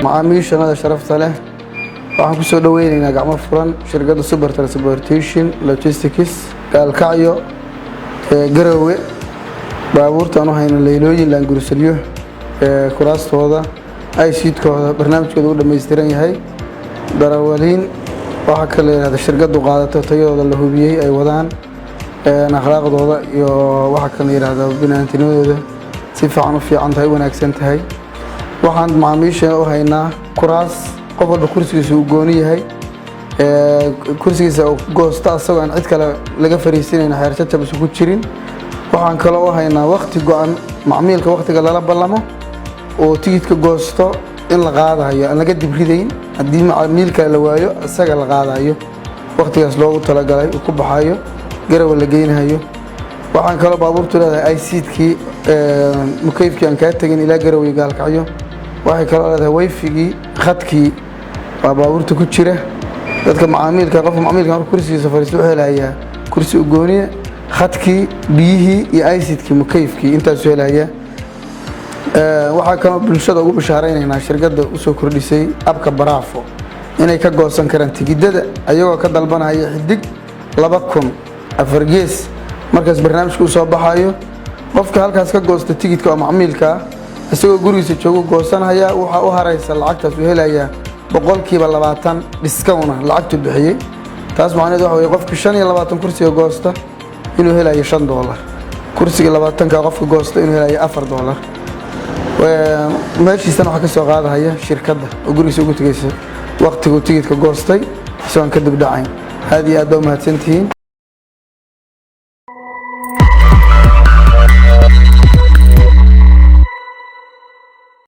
macaamiishana sharafta leh waxaan ku soo dhaweynaynaa gacmo furan shirkadda Super Transportation Logistics Kalgacayo Garowe Baabuurta aanu hayno leelooyin laan gursaliyo kuraastooda ay siidkooda barnaamijkooda u dhameystiran yahay darawaliin waxa kale leedahay shirkadu qaadato tayadooda la hubiyay ay wadaan akhlaaqdooda iyo waxa kale yiraahdo binaantinimada si fiican tahay wanaagsan tahay waxaan macaamiisha u haynaa kuraas qof walba kursigiisa uu gooni yahay kursigiisa oo goosta asagoo aan cid kale laga fariisinayna heer jajab isku jirin waxaan kale u haynaa waqti go'an macmiilka waqtiga lala ballamo oo tigidhka goosto in la qaadayo aan laga dibridayn haddii macmiilka la waayo asaga la qaadayo waqtigaas loogu talagalay uu ku baxayo Garowe la geynayo waxaan kale baabuurtu leedahay ICT-kii Mukayfkii aan ka tagin ilaa Garowe Kalgacayo waxay kale leedahay Wifi-gii Khadkii waa baabuurta ku jira dadka macmiilka qof macmiilka kursigiisa fariisto wuxuu helayaa kursi u gooniye Khadkii biyihii iyo ICT-kii Mukayfkii intaas soo helaya waxa kale bulshada ugu bashaareynayna shirkadda u soo kordhisay abka Baraafo inay ka goosan karaan tigidhada ayagoo ka dalbanaya xidig 2000 afargees markaas barnaamijku uu soo baxayo qofka halkaas ka goosta tigidhka oo macmiilka isagoo gurigiisa joogo goosanaya waxa uu haraysa lacagtaas uu helayaa 20% discount lacagtu bixiyay taas macnaheedu waxa weeye qofka 25 kursiga goosta inuu helayo $5 kursiga 20 ka qofka goosta inuu helayo $4 meeshiisana waxa ka soo qaadaya shirkadda oo gurigiisa ugu tagaysa waqtiga tigidhka goostay isagoo ka dib dhacayn هذه أدوم هاتنتين